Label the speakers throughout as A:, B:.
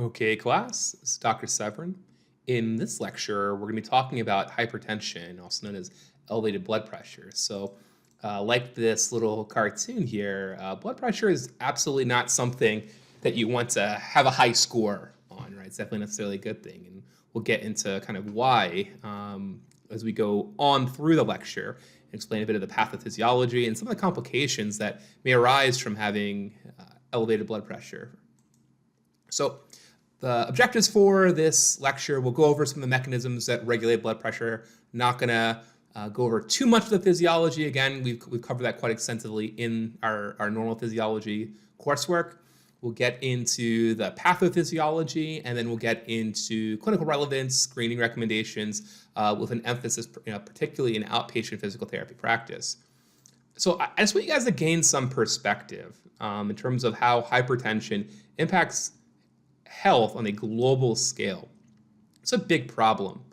A: Okay, class, it's Dr. Severin. In this lecture, we're going to be talking about hypertension, also known as elevated blood pressure. Like this little cartoon here, blood pressure is absolutely not something that you want to have a high score on, right? It's definitely not necessarily a good thing. And we'll get into kind of why as we go on through the lecture and explain a bit of the pathophysiology and some of the complications that may arise from having elevated blood pressure. So, the objectives for this lecture, we'll go over some of the mechanisms that regulate blood pressure. Not going to go over too much of the physiology. Again, we've covered that quite extensively in our normal physiology coursework. We'll get into the pathophysiology, and then we'll get into clinical relevance, screening recommendations, with an emphasis, particularly in outpatient physical therapy practice. So I just want you guys to gain some perspective in terms of how hypertension impacts health on a global scale. It's a big problem.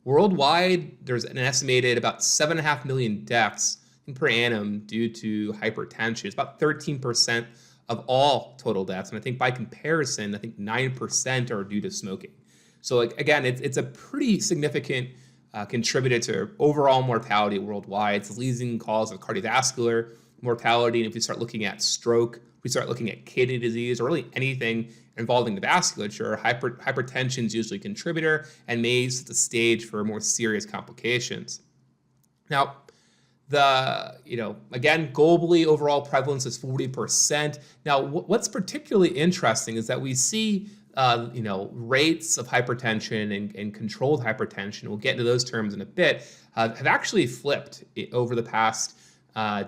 A: Worldwide, there's an estimated about 7.5 million deaths per annum due to hypertension. It's about 13% of all total deaths. And I think by comparison, I think 9% are due to smoking. So again, it's a pretty significant contributor to overall mortality worldwide. It's the leading cause of cardiovascular mortality. And if we start looking at stroke, if we start looking at kidney disease, or really anything involving the vasculature, hypertension is usually a contributor and may set the stage for more serious complications. Now, again, globally, overall prevalence is 40%. Now, what's particularly interesting is that we see, rates of hypertension and controlled hypertension, we'll get into those terms in a bit, have actually flipped over the past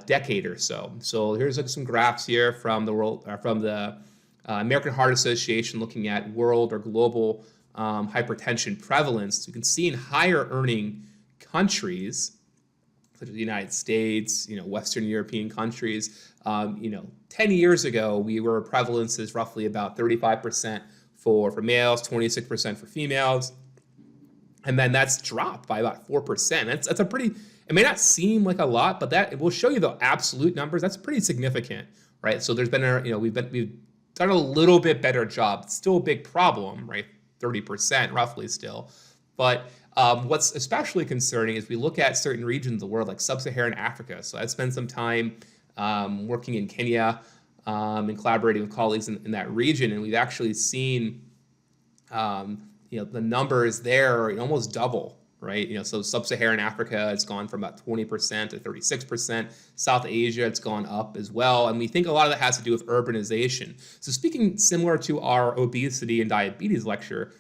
A: decade or so. So here's some graphs here from the American Heart Association looking at world or global hypertension prevalence. You can see in higher earning countries, such as the United States, Western European countries, 10 years ago, prevalence is roughly about 35% for males, 26% for females. And then that's dropped by about 4%. That's a pretty, it may not seem like a lot, but that it will show you the absolute numbers. That's pretty significant, right? So there's been we've done a little bit better job. It's still a big problem, right? 30% roughly still. But what's especially concerning is we look at certain regions of the world, like sub-Saharan Africa. So I spent some time working in Kenya and collaborating with colleagues in that region, and we've actually seen the numbers there are almost double, right? So sub-Saharan Africa, it's gone from about 20% to 36%. South Asia, it's gone up as well. And we think a lot of that has to do with urbanization. So speaking similar to our obesity and diabetes lecture,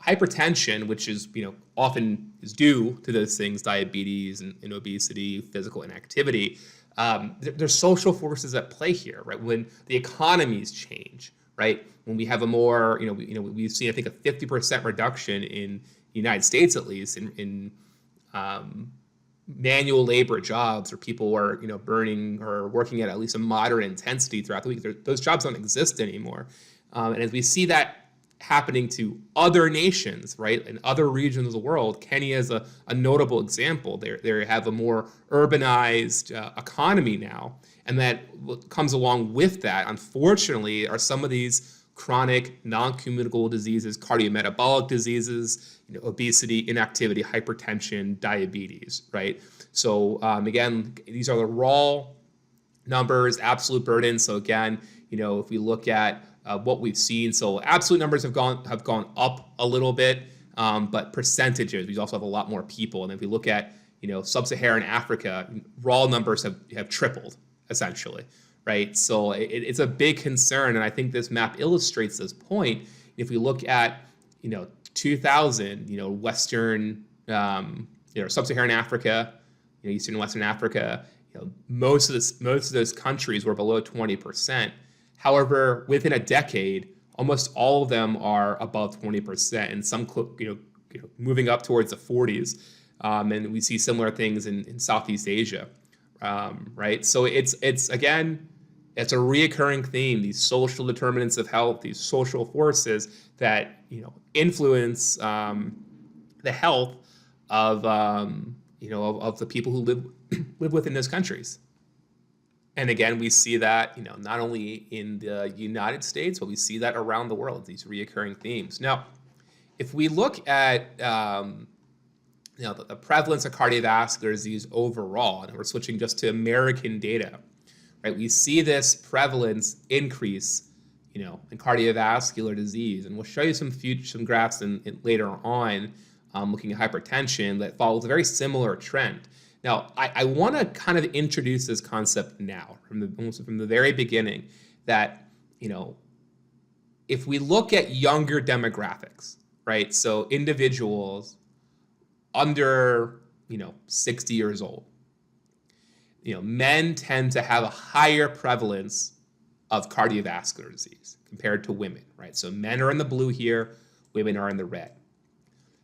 A: hypertension, which is, often is due to those things, diabetes and obesity, physical inactivity, there's social forces at play here, right? When the economies change, right? When we have a more, we've seen, I think, a 50% reduction in the United States, at least, in manual labor jobs, where people are, burning or working at least a moderate intensity throughout the week. Those jobs don't exist anymore. And as we see that happening to other nations, right, in other regions of the world, Kenya is a notable example. They have a more urbanized economy now. And that what comes along with that, unfortunately, are some of these chronic, non-communicable diseases, cardiometabolic diseases, obesity, inactivity, hypertension, diabetes, right? So again, these are the raw numbers, absolute burden. So again, if we look at what we've seen, so absolute numbers have gone up a little bit, but percentages, we also have a lot more people. And if we look at sub-Saharan Africa, raw numbers have tripled essentially. Right, so it's a big concern, and I think this map illustrates this point. If we look at 2000, Western, sub-Saharan Africa, Eastern and Western Africa, most of those countries were below 20%. However, within a decade, almost all of them are above 20%, and some moving up towards the 40s. And we see similar things in Southeast Asia, right? So it's again. It's a reoccurring theme, these social determinants of health, these social forces that influence the health of of the people who live within those countries. And again, we see that, not only in the United States, but we see that around the world, these reoccurring themes. Now, if we look at the prevalence of cardiovascular disease overall, and we're switching just to American data, right? We see this prevalence increase, in cardiovascular disease, and we'll show you some graphs later on, looking at hypertension that follows a very similar trend. Now, I want to kind of introduce this concept now, almost from the very beginning, that if we look at younger demographics, right? So individuals under 60 years old, men tend to have a higher prevalence of cardiovascular disease compared to women, right? So men are in the blue here, women are in the red.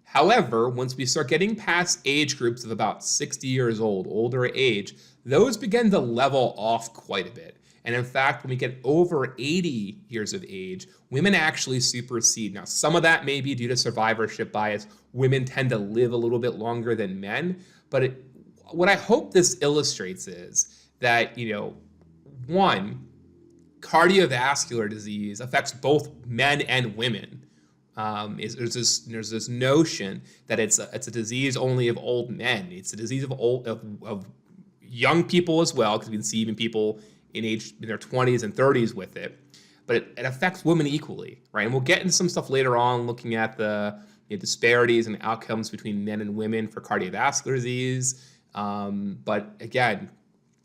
A: However, once we start getting past age groups of about 60 years old, older age, those begin to level off quite a bit. And in fact, when we get over 80 years of age, women actually supersede. Now, some of that may be due to survivorship bias. Women tend to live a little bit longer than men. But what I hope this illustrates is that, one, cardiovascular disease affects both men and women. There's this notion that it's a disease only of old men. It's a disease of young people as well, because we can see even people in their 20s and 30s with it. But it affects women equally, right? And we'll get into some stuff later on, looking at the disparities and outcomes between men and women for cardiovascular disease. But again,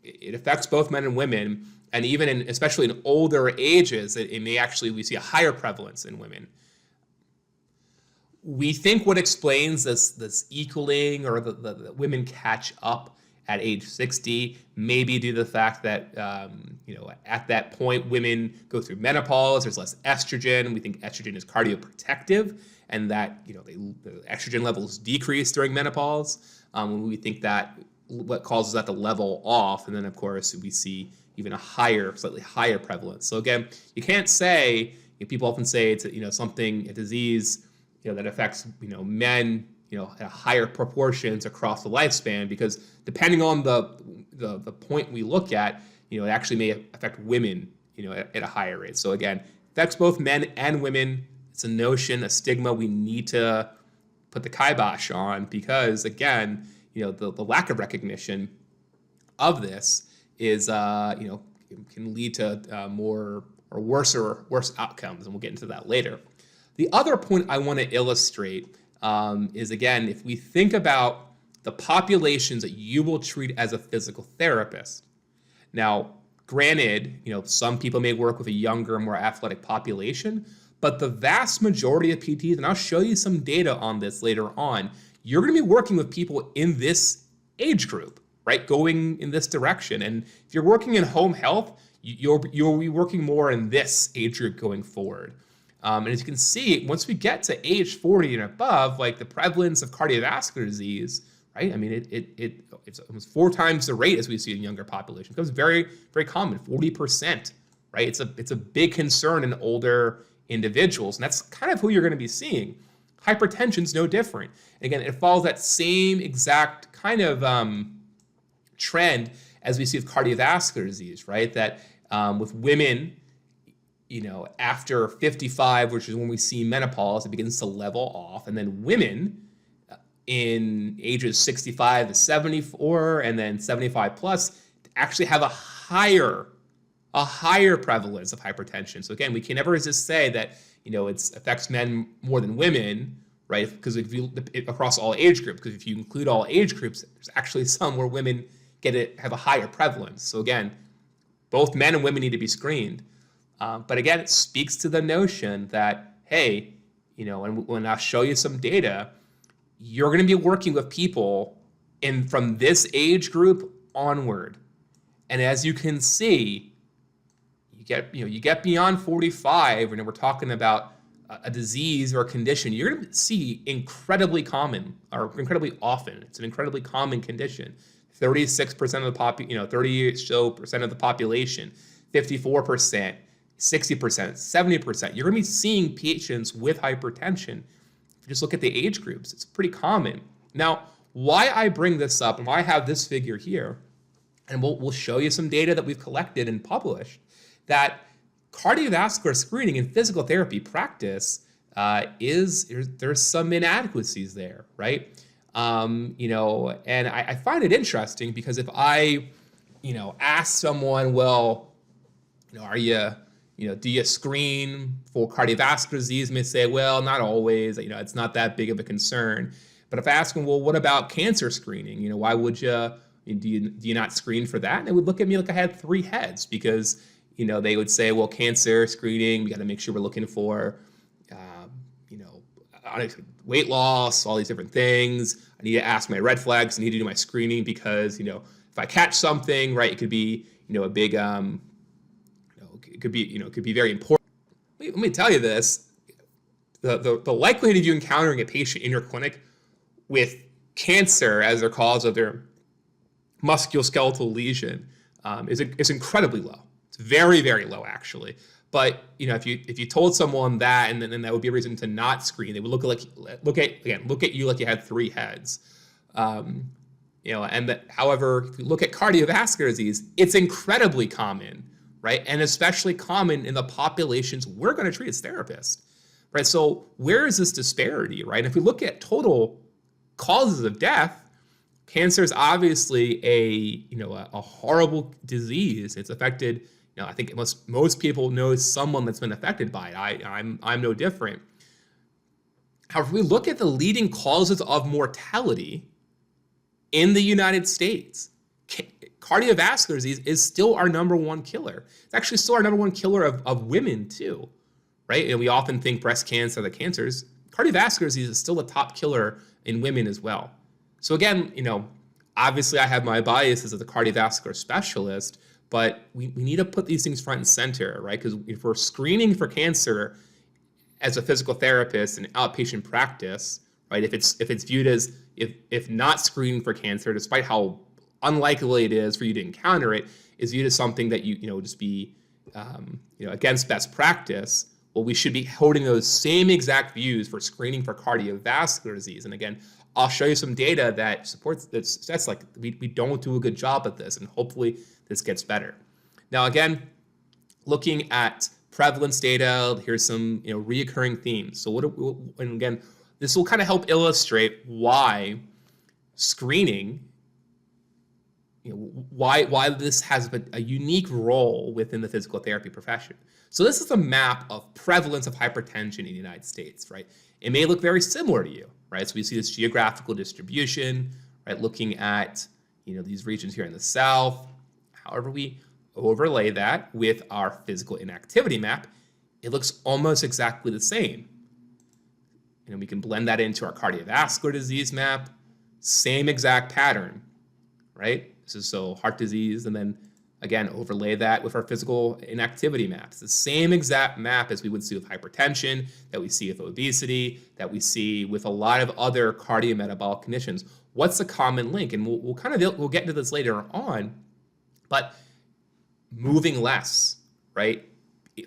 A: it affects both men and women, and even especially in older ages, we see a higher prevalence in women. We think what explains this equaling, or the women catch up at age 60, maybe due to the fact that at that point women go through menopause. There's less estrogen. We think estrogen is cardioprotective, and that the estrogen levels decrease during menopause. We think that what causes that to level off, and then of course we see even a slightly higher prevalence. So again, you can't say. People often say it's a disease that affects men at higher proportions across the lifespan, because depending on the point we look at, it actually may affect women at a higher rate. So again, affects both men and women. It's a notion, a stigma we need to put the kibosh on, because again, the lack of recognition of this is can lead to worse outcomes, and we'll get into that later. The other point I want to illustrate is, again, if we think about the populations that you will treat as a physical therapist. Now, granted, some people may work with a younger, more athletic population, but the vast majority of PTs, and I'll show you some data on this later on, you're going to be working with people in this age group, right, going in this direction. And if you're working in home health, you'll be working more in this age group going forward. And as you can see, once we get to age 40 and above, like the prevalence of cardiovascular disease, right? I mean, it's almost 4 times the rate as we see in younger population. It becomes very, very common, 40%, right? It's a big concern in older individuals, and that's kind of who you're going to be seeing. Hypertension's no different. And again, it follows that same exact kind of trend as we see with cardiovascular disease, right? That with women, after 55, which is when we see menopause, it begins to level off. And then women in ages 65 to 74 and then 75 plus actually have a higher prevalence of hypertension. So again, we can never just say that, it affects men more than women, right? Because across all age groups, because if you include all age groups, there's actually some where women have a higher prevalence. So again, both men and women need to be screened. But again, it speaks to the notion that, hey, and when I show you some data, you're going to be working with people from this age group onward. And as you can see, you get beyond 45, and we're talking about a disease or a condition, you're going to see incredibly common, or incredibly often. It's an incredibly common condition. 36% of the 30% of the population, 54%. 60%, 70%. You're going to be seeing patients with hypertension. If you just look at the age groups, it's pretty common. Now, why I bring this up and why I have this figure here and we'll show you some data that we've collected and published that cardiovascular screening in physical therapy practice there's some inadequacies there, right? And I find it interesting because if I, ask someone, well, are you, do you screen for cardiovascular disease? And they say, well, not always, it's not that big of a concern. But if I ask them, well, what about cancer screening? Why would you, do you not screen for that? And they would look at me like I had three heads because, they would say, well, cancer screening, we got to make sure we're looking for, weight loss, all these different things. I need to ask my red flags. I need to do my screening because, if I catch something, right, it could be, a big, it could be very important. Let me tell you this. The likelihood of you encountering a patient in your clinic with cancer as their cause of their musculoskeletal lesion is incredibly low. It's very, very low, actually. But if you told someone that, and then that would be a reason to not screen, they would look at you like you had three heads. However, if you look at cardiovascular disease, it's incredibly common, right? And especially common in the populations we're going to treat as therapists, right? So where is this disparity, right? And if we look at total causes of death, cancer is obviously a horrible disease. It's affected. I think most people know someone that's been affected by it. I'm no different. However, if we look at the leading causes of mortality in the United States, cardiovascular disease is still our number one killer. It's actually still our number one killer of women too, right? And we often think breast cancer, the cancers. Cardiovascular disease is still the top killer in women as well. So again, obviously I have my biases as a cardiovascular specialist, but we need to put these things front and center, right? Because if we're screening for cancer as a physical therapist in outpatient practice, right? If it's viewed as if not screening for cancer, despite how unlikely it is for you to encounter it, is viewed as something that you just be against best practice. Well, we should be holding those same exact views for screening for cardiovascular disease. And again, I'll show you some data that supports that's like we don't do a good job at this, and hopefully this gets better. Now, again, looking at prevalence data, here's some reoccurring themes. So and again, this will kind of help illustrate why screening, why this has a unique role within the physical therapy profession. So this is a map of prevalence of hypertension in the United States, right? It may look very similar to you, right? So we see this geographical distribution, right? Looking at these regions here in the South. However, we overlay that with our physical inactivity map, it looks almost exactly the same. We can blend that into our cardiovascular disease map, same exact pattern, right? This is so heart disease, and then again, overlay that with our physical inactivity map. It's the same exact map as we would see with hypertension, that we see with obesity, that we see with a lot of other cardiometabolic conditions. What's the common link? And we'll get into this later on. But moving less, right?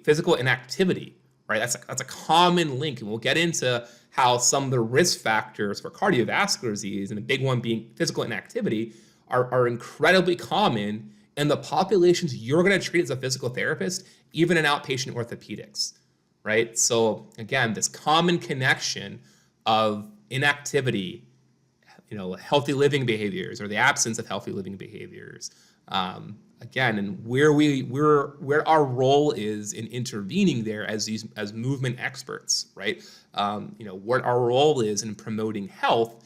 A: Physical inactivity, right? That's a common link, and we'll get into how some of the risk factors for cardiovascular disease, and a big one being physical inactivity, are incredibly common in the populations you're going to treat as a physical therapist, even in outpatient orthopedics, right? So again, this common connection of inactivity, healthy living behaviors, or the absence of healthy living behaviors. Again, and where our role is in intervening there as movement experts, right? What our role is in promoting health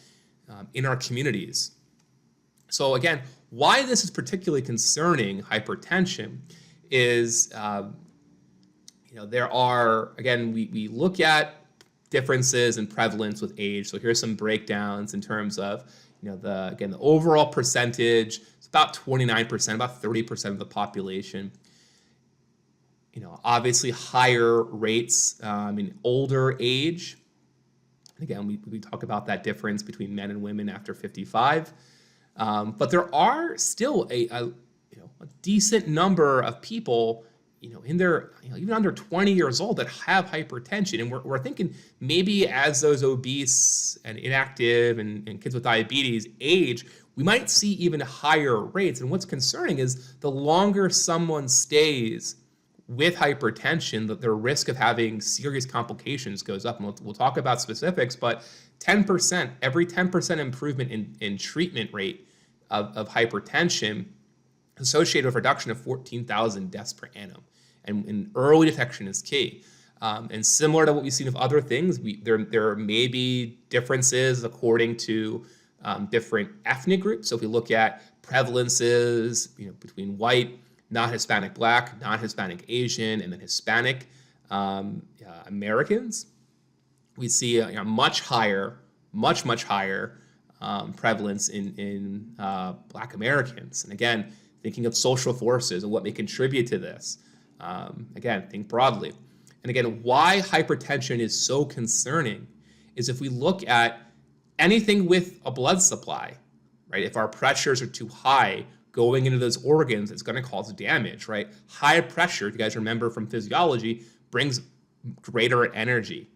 A: in our communities. So again, why this is particularly concerning hypertension is, there are, again, we look at differences in prevalence with age. So here's some breakdowns in terms of, the overall percentage. It's about 29%, about 30% of the population. Obviously higher rates in older age. Again, we talk about that difference between men and women after 55. But there are still a decent number of people, in their, even under 20 years old that have hypertension. And we're thinking maybe as those obese and inactive and kids with diabetes age, we might see even higher rates. And what's concerning is the longer someone stays with hypertension, that their risk of having serious complications goes up. And we'll talk about specifics, but 10%, every 10% improvement in treatment rate of hypertension associated with reduction of 14,000 deaths per annum. And early detection is key. And similar to what we've seen with other things, there may be differences according to different ethnic groups. So if we look at prevalences, between white, non-Hispanic Black, non-Hispanic Asian, and then Hispanic Americans, we see a much higher prevalence in Black Americans. And again, thinking of social forces and what may contribute to this. Again, think broadly. And again, why hypertension is so concerning is if we look at anything with a blood supply, right? If our pressures are too high going into those organs, it's going to cause damage, right? High pressure, if you guys remember from physiology, brings greater energy,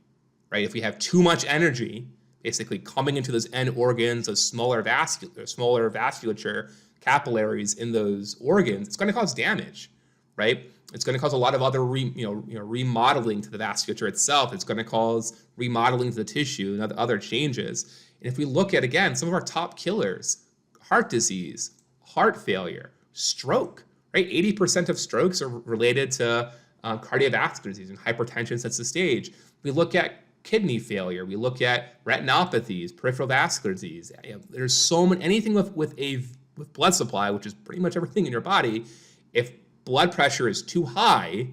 A: right? If we have too much energy, basically coming into those end organs, those smaller vasculature capillaries in those organs, it's going to cause damage, right? It's going to cause a lot of other remodeling to the vasculature itself. It's going to cause remodeling to the tissue and other changes. And if we look at, again, some of our top killers, heart disease, heart failure, stroke, right? 80% of strokes are related to cardiovascular disease, and hypertension sets the stage. We look at kidney failure. We look at retinopathies, peripheral vascular disease. There's so many, anything with blood supply, which is pretty much everything in your body. If blood pressure is too high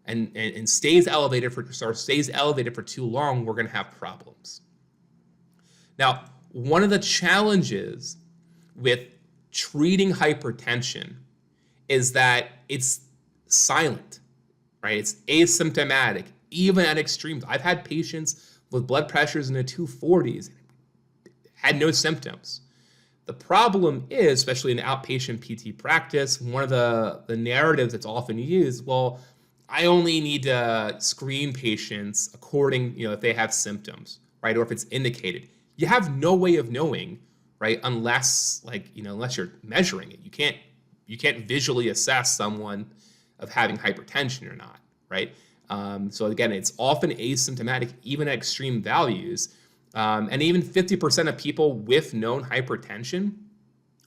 A: and stays elevated for too long, we're going to have problems. Now, one of the challenges with treating hypertension is that it's silent, right? It's asymptomatic, even at extremes. I've had patients with blood pressures in the 240s had no symptoms. The problem is, especially in outpatient PT practice, one of the narratives that's often used, well, I only need to screen patients according, if they have symptoms, right? Or if it's indicated. You have no way of knowing, right? Unless you're measuring it. You can't visually assess someone of having hypertension or not, right? So again, it's often asymptomatic, even at extreme values. And even 50% of people with known hypertension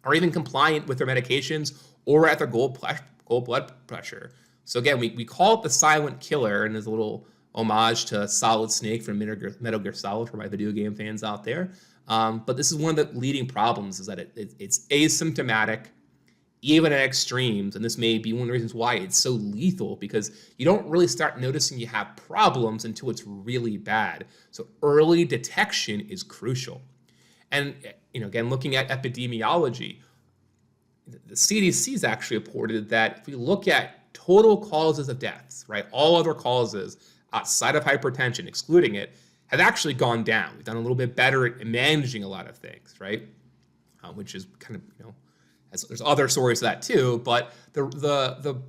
A: are even compliant with their medications or at their goal blood pressure. So again, we call it the silent killer, and there's a little homage to Solid Snake from Metal Gear Solid for my video game fans out there. But this is one of the leading problems, is that it's asymptomatic, even at extremes, and this may be one of the reasons why it's so lethal, because you don't really start noticing you have problems until it's really bad. So early detection is crucial. And again, looking at epidemiology, the CDC's actually reported that if we look at total causes of deaths, right, all other causes outside of hypertension, excluding it, have actually gone down. We've done a little bit better at managing a lot of things, right, which is kind of, there's other stories to that too, but the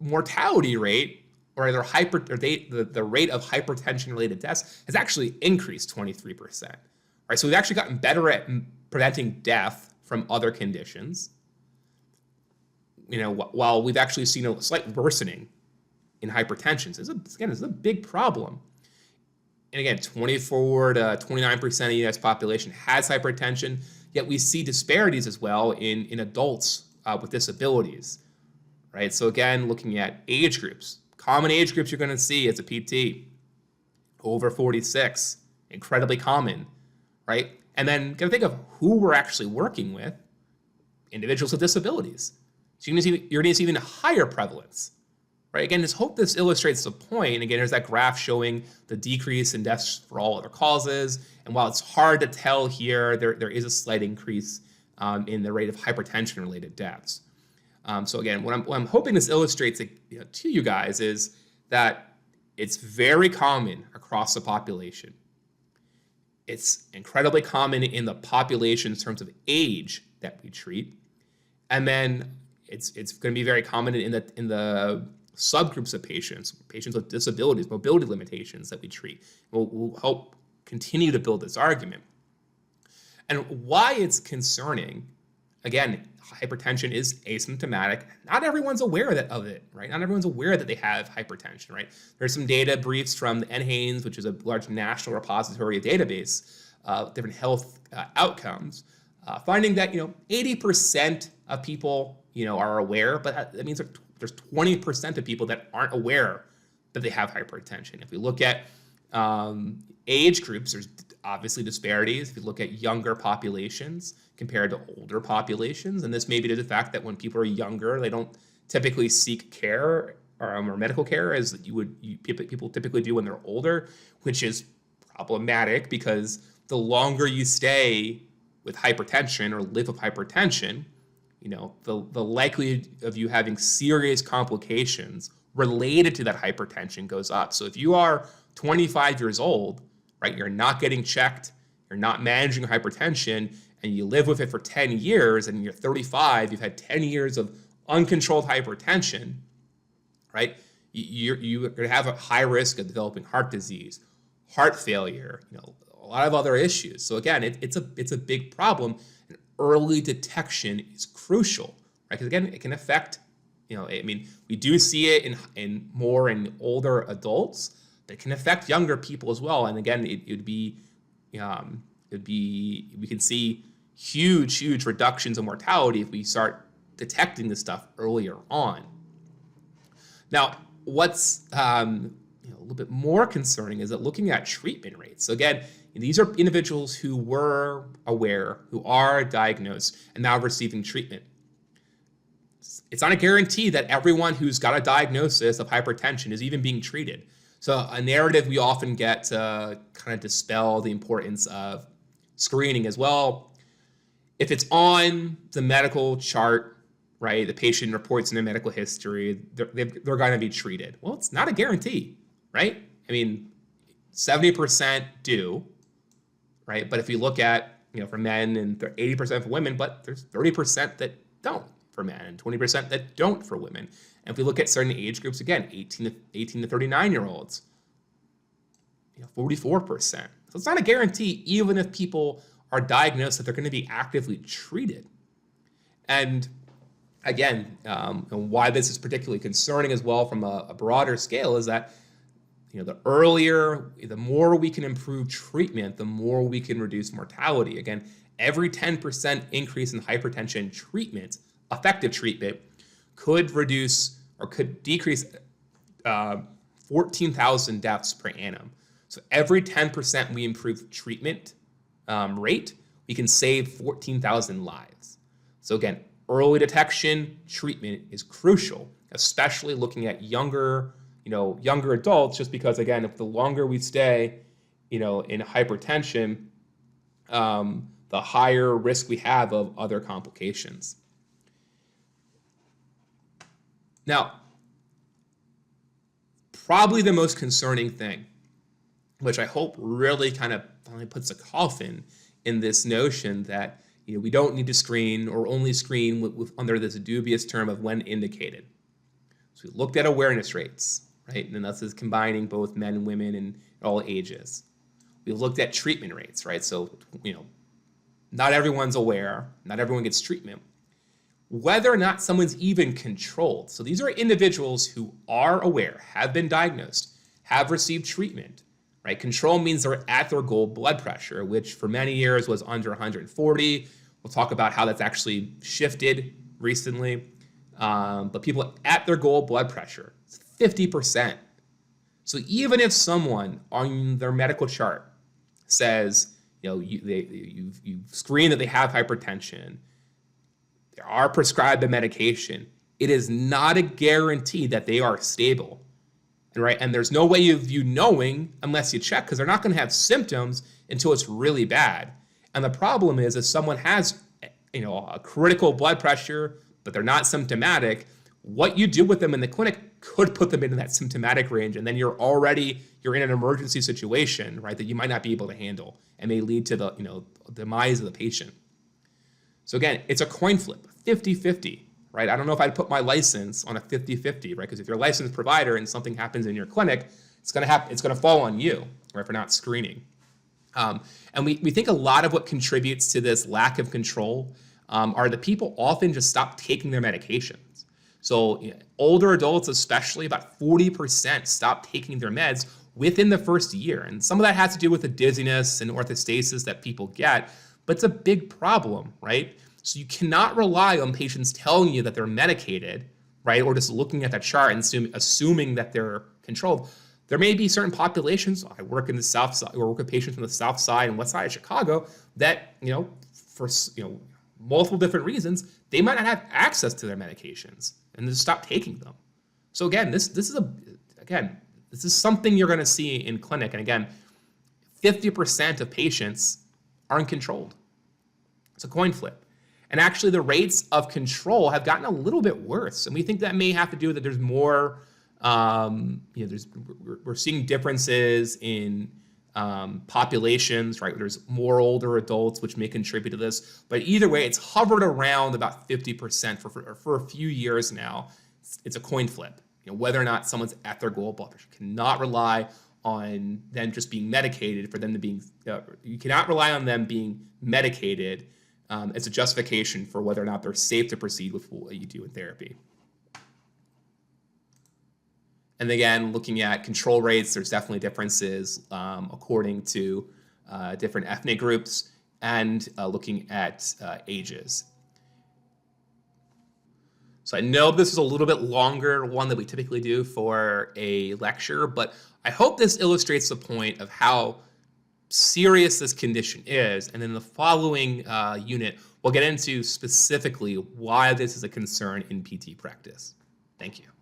A: mortality rate, or the rate of hypertension-related deaths has actually increased 23%. Right, so we've actually gotten better at preventing death from other conditions. While we've actually seen a slight worsening in hypertension. So this is a big problem. And again, 24 to 29% of the U.S. population has hypertension. Yet we see disparities as well in adults with disabilities, right? So again, looking at age groups, common age groups you're going to see as a PT, over 46, incredibly common, right? And then got to think of who we're actually working with, individuals with disabilities. So you're going to see even a higher prevalence, right? Again, just hope this illustrates the point. Again, there's that graph showing the decrease in deaths for all other causes. And while it's hard to tell here, there is a slight increase in the rate of hypertension-related deaths. So again, what I'm hoping this illustrates to you guys is that it's very common across the population. It's incredibly common in the population in terms of age that we treat. And then it's going to be very common in the subgroups of patients with disabilities, mobility limitations that we treat. We'll help continue to build this argument. And why it's concerning, again, hypertension is asymptomatic. Not everyone's aware of it, right? Not everyone's aware that they have hypertension, right? There's some data briefs from the NHANES, which is a large national repository database of different health outcomes, finding that 80% of people are aware, but that means there's 20% of people that aren't aware that they have hypertension. If we look at age groups, there's obviously disparities. If you look at younger populations compared to older populations, and this may be due to the fact that when people are younger, they don't typically seek care or medical care as people typically do when they're older, which is problematic because the longer you stay with hypertension or live with hypertension, the likelihood of you having serious complications related to that hypertension goes up. So if you are 25 years old, right, you're not getting checked, you're not managing hypertension, and you live with it for 10 years, and you're 35, you've had 10 years of uncontrolled hypertension, right, you're going to have a high risk of developing heart disease, heart failure, a lot of other issues. So again, it's a big problem, and early detection is crucial, right? Because again, it can affect, we do see it in more in older adults, but it can affect younger people as well. And again, we can see huge reductions in mortality if we start detecting this stuff earlier on. Now, what's a little bit more concerning is that looking at treatment rates. So again, these are individuals who were aware, who are diagnosed, and now receiving treatment. It's not a guarantee that everyone who's got a diagnosis of hypertension is even being treated. So a narrative we often get to kind of dispel the importance of screening as well. If it's on the medical chart, right, the patient reports in their medical history, they're going to be treated. Well, it's not a guarantee, right? 70% do, right? But if you look at, for men and 80% for women, but there's 30% that don't for men and 20% that don't for women. And if we look at certain age groups, again, 18 to 39-year-olds, 44%. So it's not a guarantee, even if people are diagnosed, that they're going to be actively treated. And again, why this is particularly concerning as well from a broader scale is that the more we can improve treatment, the more we can reduce mortality. Again, every 10% increase in hypertension treatment, effective treatment, could reduce or could decrease 14,000 deaths per annum. So every 10% we improve treatment rate, we can save 14,000 lives. So again, early detection treatment is crucial, especially looking at younger adults, just because, again, if the longer we stay, in hypertension, the higher risk we have of other complications. Now, probably the most concerning thing, which I hope really kind of finally puts a coffin in this notion that, we don't need to screen or only screen with under this dubious term of when indicated. So we looked at awareness rates, right? And this is combining both men and women in all ages. We looked at treatment rates, right? So, not everyone's aware, not everyone gets treatment. Whether or not someone's even controlled. So these are individuals who are aware, have been diagnosed, have received treatment, right? Control means they're at their goal blood pressure, which for many years was under 140. We'll talk about how that's actually shifted recently. But people at their goal blood pressure, it's 50%. So even if someone on their medical chart says, you've screened that they have hypertension, they are prescribed a medication, it is not a guarantee that they are stable, right? And there's no way of you knowing unless you check, because they're not going to have symptoms until it's really bad. And the problem is, if someone has, a critical blood pressure, but they're not symptomatic, what you do with them in the clinic could put them into that symptomatic range, and then you're in an emergency situation, right, that you might not be able to handle, and may lead to the, demise of the patient. So again, it's a coin flip, 50-50, right? I don't know if I'd put my license on a 50-50, right? Because if you're a licensed provider and something happens in your clinic, it's going to fall on you, right, for not screening. And we think a lot of what contributes to this lack of control are that people often just stop taking their medications. So older adults, especially, about 40% stop taking their meds within the first year. And some of that has to do with the dizziness and orthostasis that people get, but it's a big problem, right? So you cannot rely on patients telling you that they're medicated, right? Or just looking at that chart and assuming that they're controlled. There may be certain populations, I work in the South Side, or work with patients from the South Side and West Side of Chicago that, for multiple different reasons, they might not have access to their medications and just stop taking them. So again, this is something you're going to see in clinic. And again, 50% of patients aren't controlled. It's a coin flip. And actually the rates of control have gotten a little bit worse. And we think that may have to do with that there's more, we're seeing differences in populations, right? There's more older adults, which may contribute to this. But either way, it's hovered around about 50% for a few years now. It's a coin flip. Whether or not someone's at their goal blood pressure. Cannot rely on them just being medicated for them to being, you cannot rely on them being medicated as a justification for whether or not they're safe to proceed with what you do in therapy. And again, looking at control rates, there's definitely differences according to different ethnic groups and looking at ages. So I know this is a little bit longer one than we typically do for a lecture, but I hope this illustrates the point of how serious this condition is. And in the following unit, we'll get into specifically why this is a concern in PT practice. Thank you.